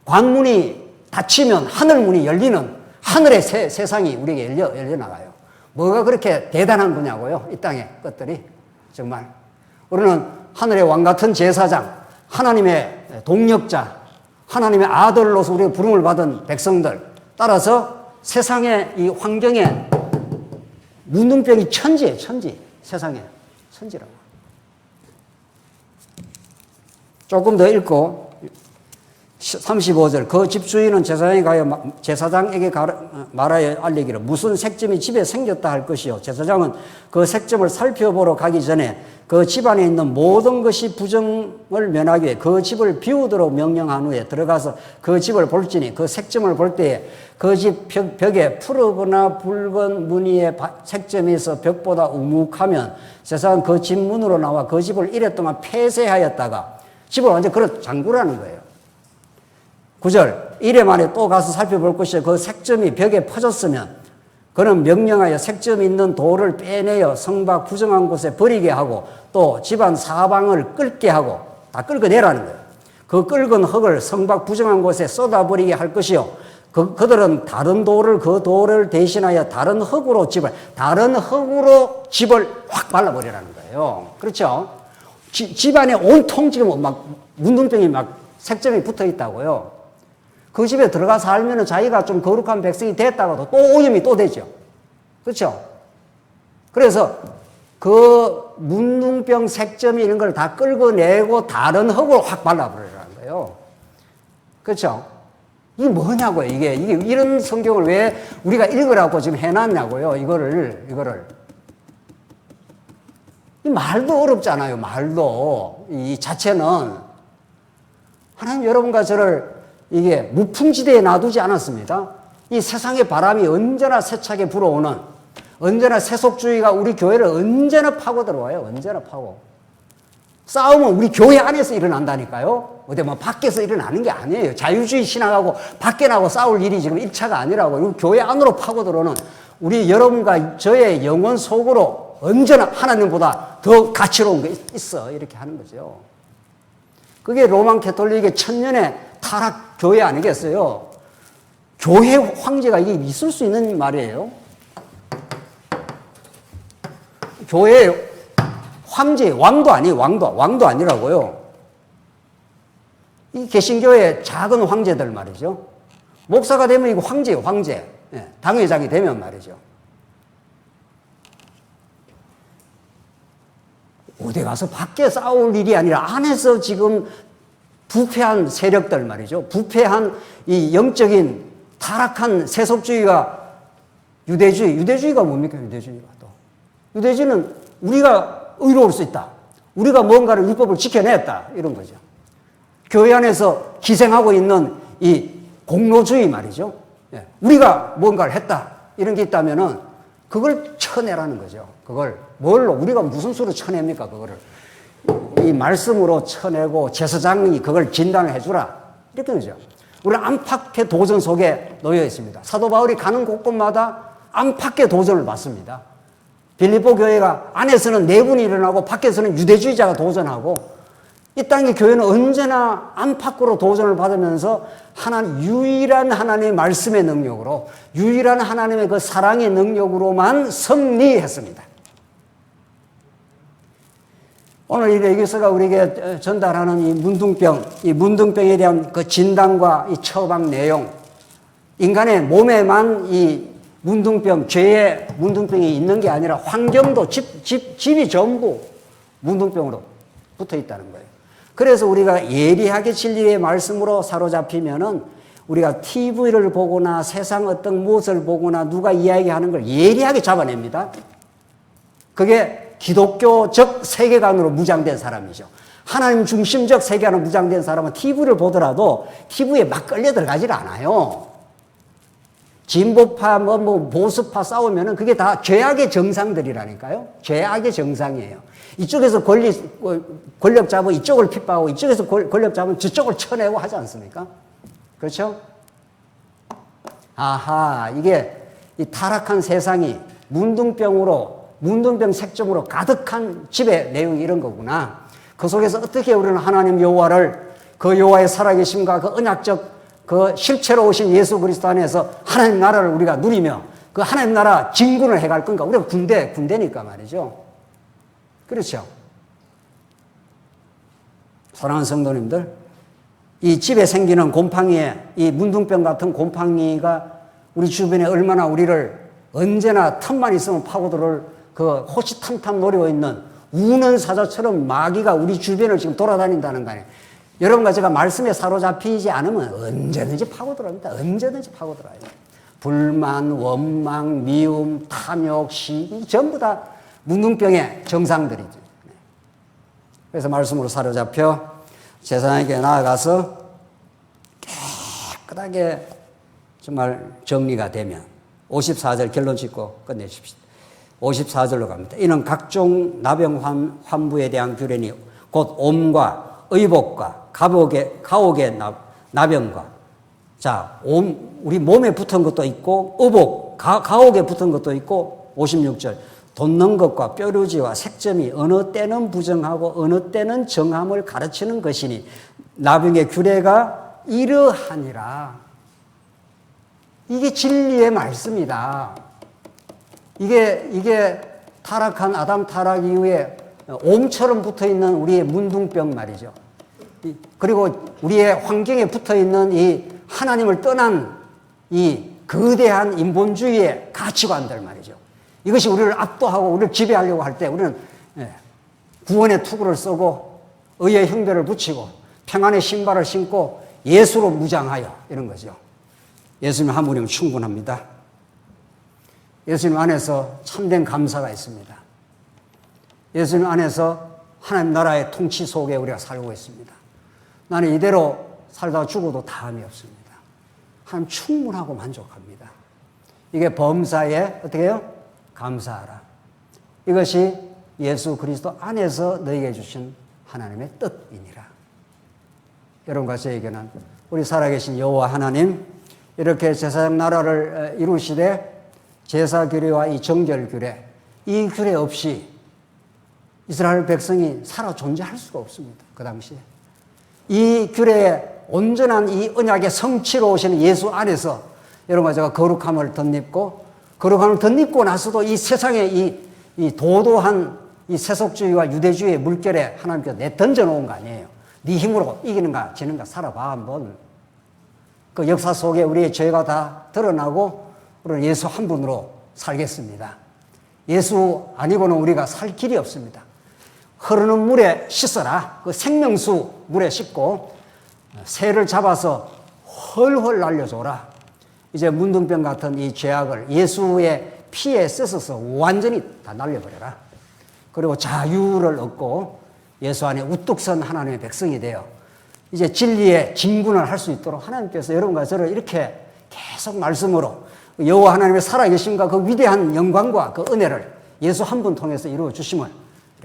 관문이 닫히면 하늘문이 열리는 하늘의 세상이 우리에게 열려나가요. 뭐가 그렇게 대단한 거냐고요. 이 땅의 것들이. 정말. 우리는 하늘의 왕 같은 제사장, 하나님의 동력자, 하나님의 아들로서 우리가 부름을 받은 백성들. 따라서 세상의 이 환경에 문둥병이 천지예요, 천지. 세상에. 천지라고. 조금 더 읽고, 35절. 그 집주인은 제사장에게 말하여 알리기를 무슨 색점이 집에 생겼다 할 것이요. 제사장은 그 색점을 살펴보러 가기 전에 그 집안에 있는 모든 것이 부정을 면하기 위해 그 집을 비우도록 명령한 후에 들어가서 그 집을 볼지니 그 색점을 볼 때에 그 집 벽에 푸르거나 붉은 무늬의 색점이 있어 벽보다 우묵하면 세상은 그 집 문으로 나와 그 집을 이래 동안 폐쇄하였다가 집을 완전 걸어 잠그라는 거예요. 9절. 이래 만에 또 가서 살펴볼 것이요. 그 색점이 벽에 퍼졌으면 그는 명령하여 색점이 있는 돌을 빼내어 성박 부정한 곳에 버리게 하고 또 집안 사방을 끓게 하고 다 끓여내라는 거예요. 그 끓은 흙을 성박 부정한 곳에 쏟아버리게 할 것이요. 그들은 다른 돌을 그 돌을 대신하여 다른 흙으로 집을 확 발라버리라는 거예요. 그렇죠? 집안에 온통 지금 막 문둥병이 막 색점이 붙어 있다고요. 그 집에 들어가서 살면 자기가 좀 거룩한 백성이 됐다가도 또 오염이 또 되죠. 그렇죠? 그래서 그 문둥병 색점이 있는 걸 다 끌어내고 다른 흙으로 확 발라버리라는 거예요. 그렇죠? 이게 뭐냐고요, 이게 이런 성경을 왜 우리가 읽으라고 지금 해놨냐고요, 이거를. 이 말도 어렵잖아요, 말도. 이 자체는. 하나님 여러분과 저를 이게 무풍지대에 놔두지 않았습니다. 이 세상의 바람이 언제나 세차게 불어오는, 언제나 세속주의가 우리 교회를 언제나 파고 들어와요. 언제나 파고. 싸움은 우리 교회 안에서 일어난다니까요. 어디 뭐 밖에서 일어나는 게 아니에요. 자유주의 신앙하고 밖에 나고 싸울 일이 지금 1차가 아니라고. 우리 교회 안으로 파고 들어오는 우리 여러분과 저의 영혼 속으로 언제나 하나님보다 더 가치로운 게 있어. 이렇게 하는 거죠. 그게 로만 캐톨릭의 천년의 타락 교회 아니겠어요? 교회 황제가 이게 있을 수 있는 말이에요. 교회 황제, 왕도 아니에요. 왕도 아니라고요. 이 개신교의 작은 황제들 말이죠. 목사가 되면 이거 황제예요, 황제. 예, 당회장이 되면 말이죠. 어디 가서 밖에 싸울 일이 아니라 안에서 지금 부패한 세력들 말이죠. 부패한 이 영적인 타락한 세속주의가 유대주의가 뭡니까? 유대주의가 또. 유대주의는 우리가 의로울 수 있다. 우리가 뭔가를 율법을 지켜냈다. 이런 거죠. 교회 안에서 기생하고 있는 이 공로주의 말이죠. 예. 우리가 뭔가를 했다. 이런 게 있다면은 그걸 쳐내라는 거죠. 그걸 뭘로 우리가 무슨 수로 쳐냅니까? 그거를 이 말씀으로 쳐내고 제사장이 그걸 진단을 해주라. 이렇게 되죠. 우리 안팎의 도전 속에 놓여 있습니다. 사도 바울이 가는 곳곳마다 안팎의 도전을 받습니다. 빌립보 교회가 안에서는 내분이 일어나고 밖에서는 유대주의자가 도전하고 이 땅의 교회는 언제나 안팎으로 도전을 받으면서 유일한 하나님의 말씀의 능력으로 유일한 하나님의 그 사랑의 능력으로만 승리했습니다. 오늘 이 레위기서가 우리에게 전달하는 이 문둥병에 대한 그 진단과 이 처방 내용, 인간의 몸에만 이 문둥병, 죄의 문둥병이 있는 게 아니라 환경도 집이 전부 문둥병으로 붙어 있다는 거예요. 그래서 우리가 예리하게 진리의 말씀으로 사로잡히면은 우리가 TV를 보거나 세상 어떤 무엇을 보거나 누가 이야기하는 걸 예리하게 잡아냅니다. 그게 기독교적 세계관으로 무장된 사람이죠. 하나님 중심적 세계관으로 무장된 사람은 TV를 보더라도 TV에 막 끌려 들어가질 않아요. 진보파, 보수파 싸우면은 그게 다 죄악의 정상들이라니까요. 죄악의 정상이에요. 이쪽에서 권력 잡으면 이쪽을 핍박하고 이쪽에서 권력 잡으면 저쪽을 쳐내고 하지 않습니까? 그렇죠? 아하, 이게 이 타락한 세상이 문둥병 색종으로 가득한 집의 내용이 이런 거구나. 그 속에서 어떻게 우리는 하나님 여호와를 그 여호와의 살아계심과 그 언약적 그 실체로 오신 예수 그리스도 안에서 하나님 나라를 우리가 누리며 그 하나님 나라 진군을 해갈 건가? 우리가 군대니까 말이죠. 그렇죠. 사랑하는 성도님들, 이 집에 생기는 곰팡이에 이 문둥병 같은 곰팡이가 우리 주변에 얼마나 우리를 언제나 틈만 있으면 파고들을 그 호시탐탐 노리고 있는 우는 사자처럼 마귀가 우리 주변을 지금 돌아다닌다는 거 아니에요. 여러분과 제가 말씀에 사로잡히지 않으면 언제든지 파고들어옵니다. 언제든지 파고들어요. 불만, 원망, 미움, 탐욕, 시기 전부 다 문둥병의 정상들이죠. 그래서 말씀으로 사로잡혀 제사장에게 나아가서 깨끗하게 정말 정리가 되면 54절 결론 짓고 끝내십시다. 54절로 갑니다. 이는 각종 나병 환부에 대한 규례니 곧 옴과 의복과 가옥의 나병과 자, 우리 몸에 붙은 것도 있고 의복, 가옥에 붙은 것도 있고 56절 돋는 것과 뾰루지와 색점이 어느 때는 부정하고 어느 때는 정함을 가르치는 것이니 나병의 규례가 이러하니라. 이게 진리의 말씀이다. 이게 타락한 아담 타락 이후에 옴처럼 붙어있는 우리의 문둥병 말이죠. 그리고 우리의 환경에 붙어있는 이 하나님을 떠난 이 거대한 인본주의의 가치관들 말이죠. 이것이 우리를 압도하고 우리를 지배하려고 할 때 우리는 구원의 투구를 쓰고 의의 형배를 붙이고 평안의 신발을 신고 예수로 무장하여 이런 거죠. 예수님 한 분이면 충분합니다. 예수님 안에서 참된 감사가 있습니다. 예수님 안에서 하나님 나라의 통치 속에 우리가 살고 있습니다. 나는 이대로 살다 죽어도 다함이 없습니다. 하나님 충분하고 만족합니다. 이게 범사에 어떻게 해요? 감사하라. 이것이 예수 그리스도 안에서 너희에게 주신 하나님의 뜻이니라. 여러분과 저에게는 우리 살아계신 여호와 하나님 이렇게 제사장 나라를 이루시되 제사 규례와 이 정결 규례, 이 규례 없이 이스라엘 백성이 살아 존재할 수가 없습니다. 그 당시에. 이 규례에 온전한 이 언약의 성취로 오시는 예수 안에서 여러분과 제가 거룩함을 덧입고 거룩함을 덧입고 나서도 이 세상의 이 도도한 이 세속주의와 유대주의의 물결에 하나님께서 내던져 놓은 거 아니에요. 네 힘으로 이기는가 지는가 살아봐 한번. 그 역사 속에 우리의 죄가 다 드러나고 우리는 예수 한 분으로 살겠습니다. 예수 아니고는 우리가 살 길이 없습니다. 흐르는 물에 씻어라. 그 생명수 물에 씻고 새를 잡아서 헐헐 날려줘라. 이제 문둥병 같은 이 죄악을 예수의 피에 씻어서 완전히 다 날려버려라. 그리고 자유를 얻고 예수 안에 우뚝 선 하나님의 백성이 되어 이제 진리의 진군을 할 수 있도록 하나님께서 여러분과 저를 이렇게 계속 말씀으로 여호와 하나님의 살아계심과 그 위대한 영광과 그 은혜를 예수 한 분 통해서 이루어 주심을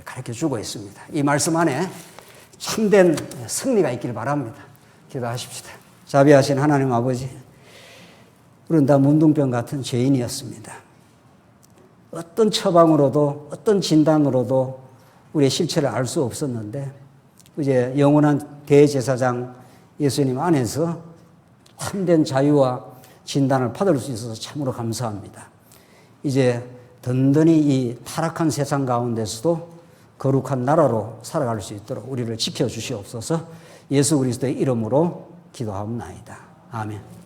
가르쳐 주고 있습니다. 이 말씀 안에 참된 승리가 있기를 바랍니다. 기도하십시다. 자비하신 하나님 아버지, 우리는 다 문둥병 같은 죄인이었습니다. 어떤 처방으로도 어떤 진단으로도 우리의 실체를 알 수 없었는데 이제 영원한 대제사장 예수님 안에서 참된 자유와 진단을 받을 수 있어서 참으로 감사합니다. 이제 든든히 이 타락한 세상 가운데서도 거룩한 나라로 살아갈 수 있도록 우리를 지켜주시옵소서. 예수 그리스도의 이름으로 기도하옵나이다. 아멘.